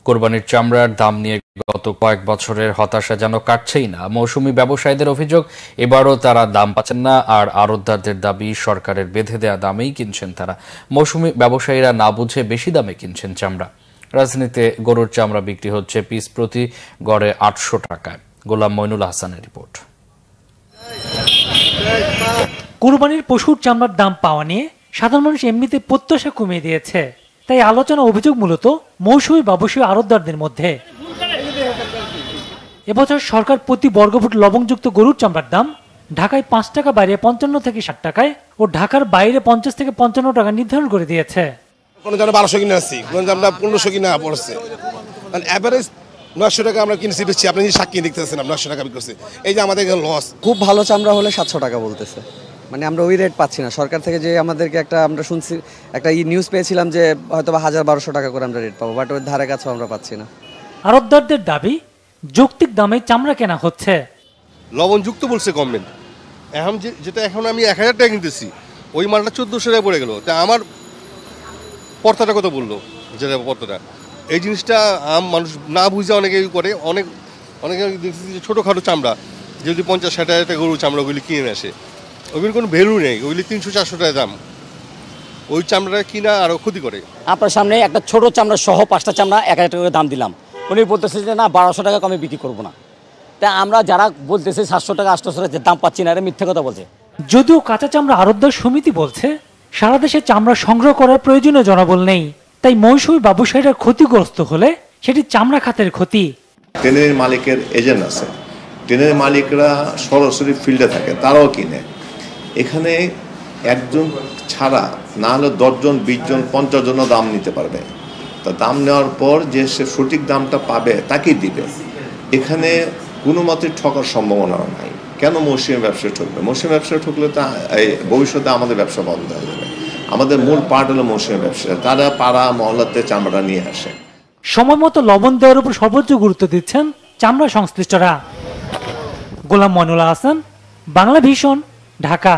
কোরবানির চামড়ার দাম নিয়ে গত কয়েক বছরের হতাশা যেন কাটছেই না। মৌসুমি ব্যবসায়ীদের অভিযোগ, এবারও তারা দাম পাচ্ছেন না, আর আড়তদারদের দাবি সরকারের বেঁধে দেয়া দামেই কিনছেন তারা। মৌসুমি ব্যবসায়ীরা না বুঝে বেশি দামে কিনছেন চামড়া। রাজধানীতে গরুর চামড়া বিক্রি হচ্ছে পিস প্রতি গড়ে 800 টাকায়। গোলাম মইনুল হাসানের রিপোর্ট। কোরবানির পশুর চামড়ার দাম পাওয়া নিয়ে সাধারণ মানুষ এমনিতে প্রত্যাশা কমিয়ে দিয়েছে। তাই আলোচনা অভিযোগ মূলত মৌসুমি ব্যবসায়ী আড়তদারদের মধ্যে। এবছর সরকার প্রতি বর্গফুট লবণযুক্ত গরুর চামড়ার দাম ঢাকায় 5 টাকা বাড়িয়ে 55 থেকে 60 টাকায় ও ঢাকার বাইরে 50 থেকে 55 টাকা নির্ধারণ করে দিয়েছে। কোনো জায়গায় 1200 কিনে আসছি, কোনো জায়গায় 1500 কিনা পড়ছে, মানে এভারেজ 900 টাকা আমরা কিনেছি বেশি। আপনি সাক্ষী দেখতেছেন, 900 টাকা বিক্রি করছে। এই যে আমাদের লস। খুব ভালো চামড়া হলে 700 টাকা বলতেছে, মানে আমরা ওই রেট পাচ্ছি না। সরকার থেকে যে আমাদেরকে আমরা শুনছি, একটা নিউজ পেয়েছিলাম যে হয়তো 1000-1200 টাকা করে আমরা রেট পাবো, বাট ওই ধারে কাছেও আমরা পাচ্ছি না। আড়তদারদের দাবি, যৌক্তিক দামে চামড়া কেনা হচ্ছে। লবণযুক্ত বলছে গভর্নমেন্ট, এখন যেটা এখন আমি 1000 টাকা কিনতেছি, ওই মালটা 1400 টাকা পড়ে গেল। তা আমার পর্তাটা কত বললো, যেটা পর্তাটা, এই জিনিসটা মানুষ না বুঝে অনেকেই করে। অনেকে দেখতেছি যে ছোটোখাটো চামড়া, যদি 50-60 হাজার টাকা গরু চামড়া ওগুলি কিনে আসে, ওগুলির কোনো ভ্যালু নেই, ওগুলি 300-400 টাকা দাম। ওই চামড়াটা কিনা আরও ক্ষতি করে। আপনার সামনে একটা ছোট চামড়া সহ 5টা চামড়া 1000 টাকা করে দাম দিলাম, উনি বলতেছে যে না 1200 টাকা কমে বিক্রি করবো না। তা আমরা যারা বলতেছে 700 টাকা 800 টাকা দাম পাচ্ছি না, এটা মিথ্যে কথা বলছে। যদিও কাঁচা চামড়া আড়তদার সমিতি বলছে সারা দেশে চামড়া সংগ্রহ করার প্রয়োজনীয় জনবল নেই, তাই মৌসুমি ব্যবসায়ীরা ক্ষতিগ্রস্ত হলে সেটি চামড়া খাতের ক্ষতি। ট্রেনের মালিকের এজেন্ট আছে, ট্রেনের মালিকরা সরাসরি ফিল্ডে থাকে, তারাও কিনে। এখানে একজন ছাড়া না হলে 10 জন 20 জন 50 জনও দাম নিতে পারবে। তা দাম নেওয়ার পর যে সে সঠিক দামটা পাবে তাকেই দিবে। এখানে কোনো মতে ঠকার সম্ভাবনা নাই। কেন মৌসুমি ব্যবসায় ঠকবে? মৌসুমি ব্যবসায় ঠকলে তা ভবিষ্যতে আমাদের ব্যবসা বন্ধ হয়ে যাবে। আমাদের মূল পার্ট হলো মৌসুমি ব্যবসা। তারা পাড়া মহল্লাতে চামড়া নিয়ে আসে। সময় মতো লবণ দেওয়ার উপর সর্বোচ্চ গুরুত্ব দিচ্ছেন চামড়া সংশ্লিষ্টরা। গোলাম মইনুল হাসান, বাংলা ভিশন, ঢাকা।